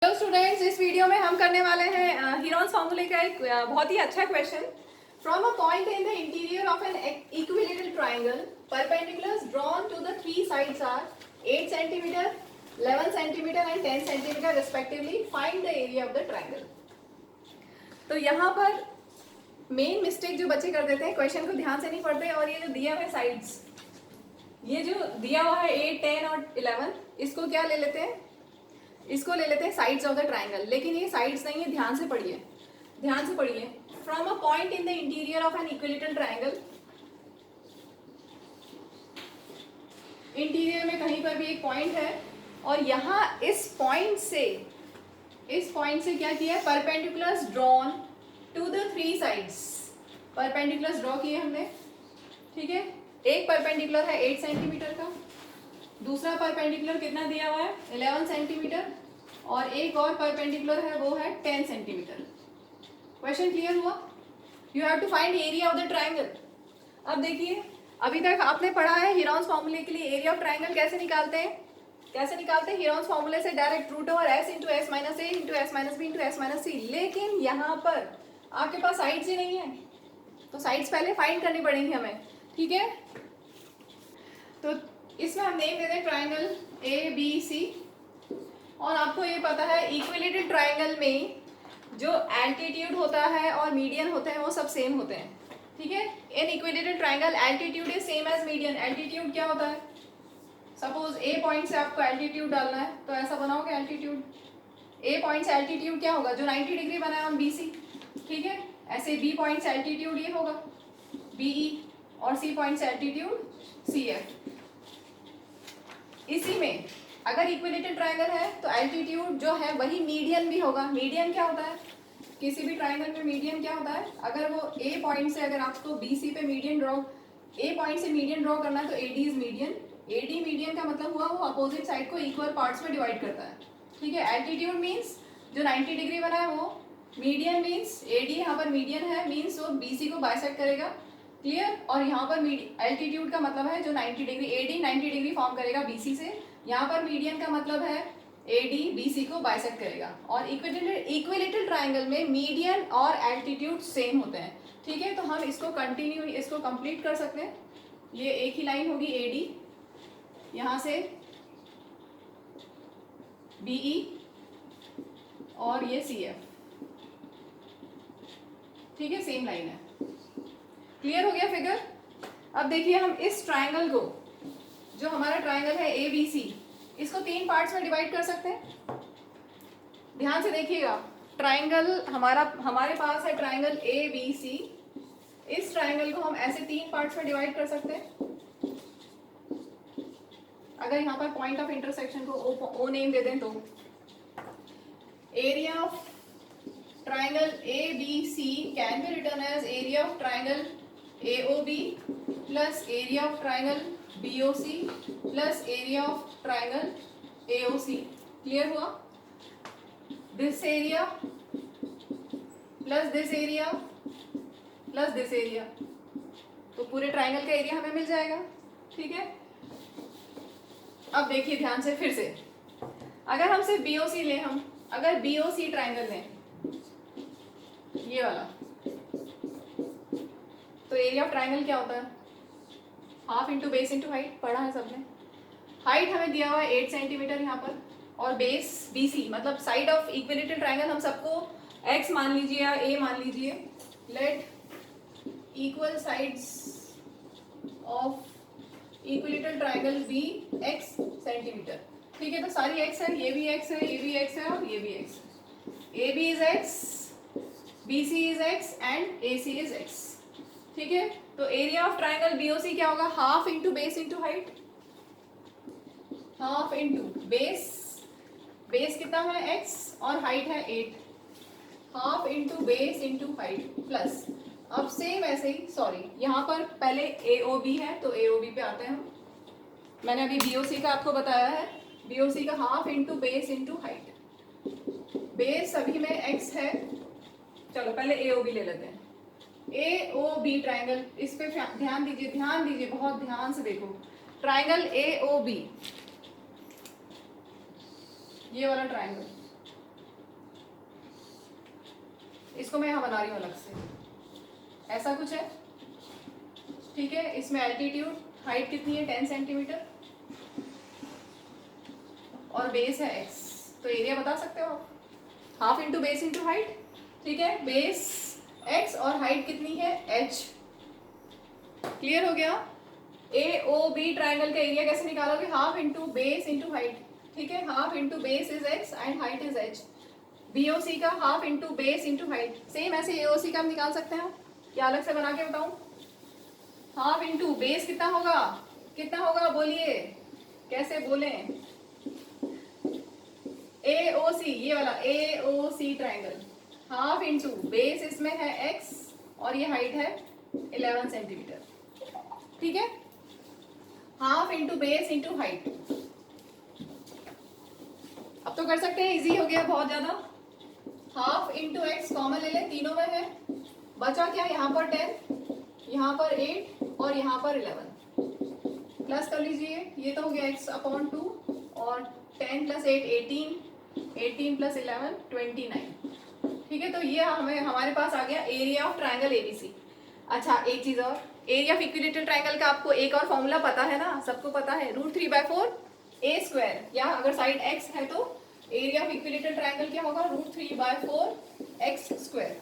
Hello students, इस video में हम करने वाले हैं हीरोन्स फॉर्मूले का एक बहुत ही अच्छा question. From a point in the interior of an equilateral triangle perpendiculars drawn to the three sides are 8 centimetre, 11 centimetre and 10 centimetre respectively. Find the area of the triangle. तो यहाँ पर मेन मिस्टेक जो बच्चे कर देते हैं, question को ध्यान से नहीं पढ़ते और ये जो दिया हुआ है साइड्स, ये जो दिया हुआ है 8, 10 और 11, इसको क्या ले लेते हैं? इसको ले लेते हैं साइड्स ऑफ द ट्राइंगल। लेकिन ये साइड्स नहीं है, ध्यान से पढ़िए, ध्यान से पढ़िए। From a point in the interior of an equilateral triangle, interior में कहीं पर भी एक पॉइंट है और यहाँ इस पॉइंट से क्या किया है? Perpendiculars drawn to the three sides. Perpendiculars draw किए हमने, ठीक है। एक परपेंडिकुलर है 8 सेंटीमीटर का, दूसरा परपेंडिकुलर कितना दिया हुआ है? 11 सेंटीमीटर, और एक और परपेंडिकुलर है वो है 10 सेंटीमीटर। क्वेश्चन क्लियर हुआ? You have to find area of the triangle. अब देखिए, अभी तक आपने पढ़ा है हीरोन्स फॉर्मूले के लिए एरिया ऑफ ट्राइंगल कैसे निकालते हैं। कैसे निकालते हैं? हीरोन्स फॉर्मूले से direct root over s into s minus a into s minus b into s minus c. लेकिन यहाँ पर आपके पास साइड्स ही नहीं है, तो साइड्स पहले फाइंड करनी पड़ेंगी हमें, ठीक है। तो इसमें हम नेम देते हैं ट्राइंगल ए बी सी। और आपको ये पता है इक्विलेटरल ट्राइंगल में जो एल्टीट्यूड होता है और मीडियन होते हैं वो सब सेम होते हैं, ठीक है। In equilateral triangle altitude is same as median. Altitude क्या होता है? सपोज ए पॉइंट से आपको एल्टीट्यूड डालना है तो ऐसा बनाओगे एल्टीट्यूड। ए पॉइंट से एल्टीट्यूड क्या होगा? जो 90 डिग्री बना है ऑन बी सी, ठीक है। ऐसे बी पॉइंट से एल्टीट्यूड ये होगा बीई, और सी पॉइंट से एल्टीट्यूड सी एफ। इसी में अगर इक्विलेटरल ट्राइंगल है तो एल्टीट्यूड जो है वही मीडियन भी होगा। मीडियन क्या होता है? किसी भी ट्राइंगल में मीडियन क्या होता है? अगर वो ए पॉइंट से, अगर आपको बी सी पे मीडियन ड्रॉ, ए पॉइंट से मीडियन ड्रॉ करना है तो AD is median. AD median का मतलब हुआ वो अपोजिट साइड को इक्वल पार्ट्स में डिवाइड करता है, ठीक है। एल्टीट्यूड मीन्स जो 90 डिग्री बना है वो। मीडियन मीन्स एडी यहाँ पर मीडियन है, मीन्स वो बी सी को बाइसेक्ट करेगा, क्लियर। और यहाँ पर एल्टीट्यूड का मतलब है जो 90 डिग्री, एडी 90 डिग्री फॉर्म करेगा बीसी से। यहाँ पर मीडियन का मतलब है एडी बीसी को बाइसेक्ट करेगा। और इक्विलेटरल ट्राइंगल में मीडियन और एल्टीट्यूड सेम होते हैं, ठीक है। तो हम इसको कंटिन्यू, इसको कंप्लीट कर सकते हैं। ये एक ही लाइन होगी एडी, यहाँ से बीई और ये सी एफ, ठीक है, सेम लाइन है। क्लियर हो गया फिगर? अब देखिए, हम इस ट्राइंगल को, जो हमारा ट्राइंगल है ए बी सी, इसको 3 पार्ट्स में डिवाइड कर सकते हैं। ध्यान से देखिएगा, ट्राइंगल हमारे पास है ट्राइंगल ए बी सी। इस ट्राइंगल को हम ऐसे 3 पार्ट्स में डिवाइड कर सकते हैं। अगर यहाँ पर पॉइंट ऑफ इंटरसेक्शन को ओ नेम दे दें तो area of triangle A B C can be written as area of triangle AOB plus area of triangle BOC plus area of triangle AOC। Clear हुआ? This area plus this area plus this area, तो पूरे triangle का area हमें मिल जाएगा, ठीक है। अब देखिए ध्यान से फिर से, अगर हम सिर्फ BOC लें, हम अगर BOC ट्राइंगल लें, ये वाला, तो एरिया ऑफ ट्राइंगल क्या होता है? Half into base into height, पढ़ा है सबने। हाइट हमें दिया हुआ है 8 सेंटीमीटर यहाँ पर, और बेस BC मतलब साइड ऑफ इक्विलेटरल ट्राइंगल हम सबको x मान लीजिए या a मान लीजिए। Let equal sides of equilateral triangle be x centimetre, ठीक है। तो सारी x है, ये भी x है, ये भी x है और ये भी x है। AB is x, BC is x and AC is x, ठीक है। तो एरिया ऑफ ट्राइंगल बीओसी क्या होगा? Half into base into height, half into base, base कितना है x और हाइट है 8, half into base into height plus, अब सेम ऐसे ही, सॉरी यहाँ पर पहले AOB है तो AOB पे आते हैं हम। मैंने अभी BOC का आपको बताया है, BOC का half into base into height. Base सभी में x है, चलो पहले AOB ले लेते हैं। AOB ट्राइंगल, इस पे ध्यान दीजिए, ध्यान दीजिए, बहुत ध्यान से देखो। ट्राइंगल AOB, ये वाला ट्राइंगल, इसको मैं यहाँ बना रही हूँ अलग से, ऐसा कुछ है, ठीक है। इसमें एल्टीट्यूड हाइट कितनी है 10 सेंटीमीटर और बेस है x, तो एरिया बता सकते हो आप, half into base into height, ठीक है। बेस x और हाइट कितनी है h, क्लियर हो गया। AOB ट्राइंगल का एरिया कैसे निकालोगे, half into base into height, ठीक है। Half into base is x and height is h। BOC का half into base into height, same ऐसे AOC का हम निकाल सकते हैं, क्या अलग से बना के बताऊं। हाफ इंटू बेस कितना होगा बोलिए, कैसे बोलें। AOC ये वाला AOC triangle, half into base इसमें है x और ये हाइट है 11 सेंटीमीटर, ठीक है। Half into base into height, अब तो कर सकते हैं, इजी हो गया बहुत ज्यादा। हाफ इंटू एक्स कॉमन ले ले, तीनों में है, बचा क्या, यहाँ पर 10, यहाँ पर 8 और यहाँ पर 11, प्लस कर लीजिए, ये तो हो गया x अपॉन 2 और 10 प्लस 8 18 प्लस 11 29, ठीक है। तो ये हमारे पास आ गया एरिया ऑफ ट्राइंगल एबीसी। अच्छा एक चीज और, एरिया ऑफ इक्विलेटरल ट्राइंगल का आपको एक और फॉर्मूला पता है ना, सबको पता है, √3/4 a स्क्वायर, या अगर साइड x है तो एरिया ऑफ इक्विलेटरल ट्राइंगल क्या होगा, √3/4 x स्क्वायर,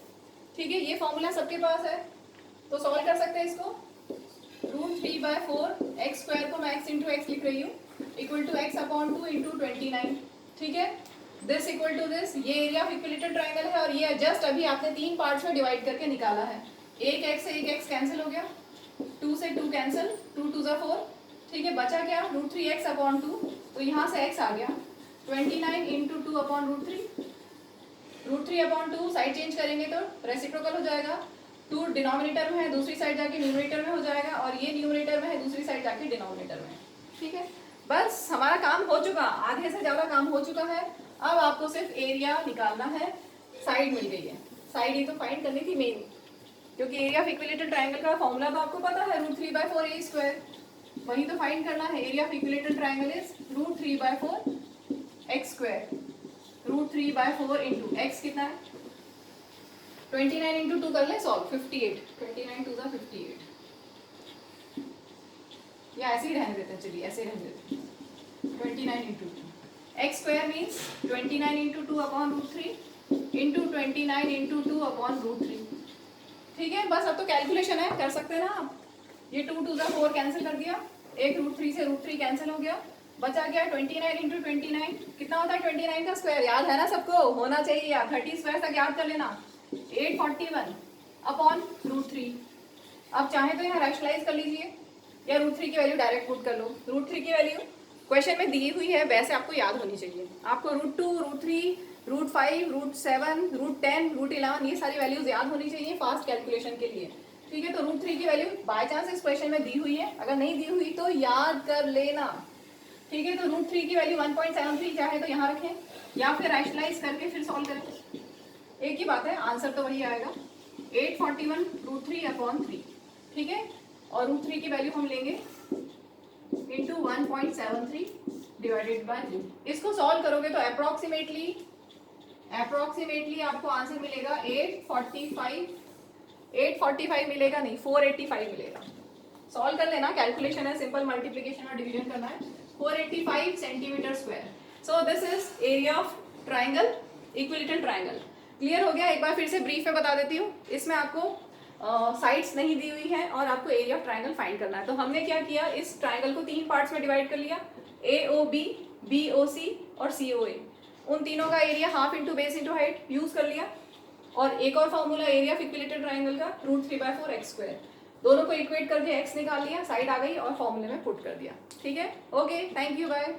ठीक है। ये फॉर्मूला सबके पास है, तो सॉल्व कर सकते हैं इसको। √3/4 x स्क्वायर को मैं x इंटू एक्स लिख रही हूँ, equal to x upon 2 into 29, ठीक है। दिस इक्वल टू दिस, ये एरिया ऑफ इक्विलेटरल ट्राइंगल है और ये जस्ट अभी आपने 3 पार्ट्स में डिवाइड करके निकाला है। एक x से एक x कैंसिल हो गया, 2 से 2 कैंसिल, 2 2 4, ठीक है। बचा क्या, √3x अपॉन 2, तो यहाँ से x आ गया 29 into 2 upon √3, √3 upon 2 side change करेंगे तो रेसिप्रोकल हो जाएगा, 2 डिनोमिनेटर में है, दूसरी साइड जाके न्यूमरेटर में हो जाएगा, और ये न्यूमरेटर में है, दूसरी साइड जाके डिनोमिनेटर में, ठीक है। बस हमारा काम हो चुका, आधे से ज्यादा काम हो चुका है। अब आपको सिर्फ एरिया निकालना है, साइड मिल गई है, साइड ही तो फाइंड करनी थी मेन, क्योंकि एरिया ऑफ इक्विलेटरल ट्राइंगल का फॉर्मूला तो आपको पता है, √3/4 a स्क्वायर, वही तो फाइंड करना है। Area of equilateral triangle is √3/4 x square, √3/4 into x कितना है 29 इंटू 2 कर ले सॉल्व, 58, 29 2 = 58, या ऐसे ही रहने देते हैं, चलिए ऐसे ही रहने देते हैं, 29 into 2 x square means 29 into 2 upon √3 into 29 into 2 upon √3, ठीक है। बस अब तो कैलकुलेशन है, कर सकते हैं ना आप, ये 2 2 = 4 कैंसिल कर दिया, एक √3 से √3 कैंसिल हो गया, बचा गया 29 इंटू 29, कितना होता है 29 का स्क्वायर, याद है ना सबको, होना चाहिए यार, 30 स्क्वायर तक याद कर लेना, 841 अपॉन √3। अब चाहे तो यहाँ रैशनलाइज कर लीजिए या √3 की वैल्यू डायरेक्ट पुट कर लो, √3 की वैल्यू क्वेश्चन में दी हुई है, वैसे आपको याद होनी चाहिए, आपको √2 √3 √5 √7 √10 √11 ये सारी वैल्यूज याद होनी चाहिए फास्ट कैलकुलेशन के लिए, ठीक है। तो √3 की वैल्यू बाय चांस इस क्वेश्चन में दी हुई है, अगर नहीं दी हुई तो याद कर लेना, ठीक है। तो √3 की वैल्यू 1.73 चाहे तो यहाँ रखें या फिर रैशनलाइज करके फिर सॉल्व करें, एक ही बात है, आंसर तो वही आएगा, 841 √3/3, ठीक है। और √3 की वैल्यू हम लेंगे इंटू 1.73 डिवाइडेड बाय 2, इसको सॉल्व करोगे तो अप्रोक्सीमेटली आपको आंसर मिलेगा 845 मिलेगा, नहीं 485 मिलेगा, सॉल्व कर लेना, कैलकुलेशन है, सिंपल मल्टीप्लिकेशन और डिवीजन करना है, 485 centimetre square. So this is area of triangle, equilateral triangle. Clear हो गया, एक बार फिर से ब्रीफ में बता देती हूँ, इसमें आपको साइड्स नहीं दी हुई है और आपको एरिया ऑफ ट्राइंगल फाइंड करना है। तो हमने क्या किया, इस ट्राइंगल को 3 पार्ट्स में डिवाइड कर लिया, AOB BOC और COA, उन तीनों का area half into base into height use कर लिया, और एक और formula area of equilateral triangle का √3/4 x स्क्वायर, दोनों को इक्वेट करके x निकाल लिया, साइड आ गई और फॉर्मूले में पुट कर दिया, ठीक है। Okay, thank you, bye.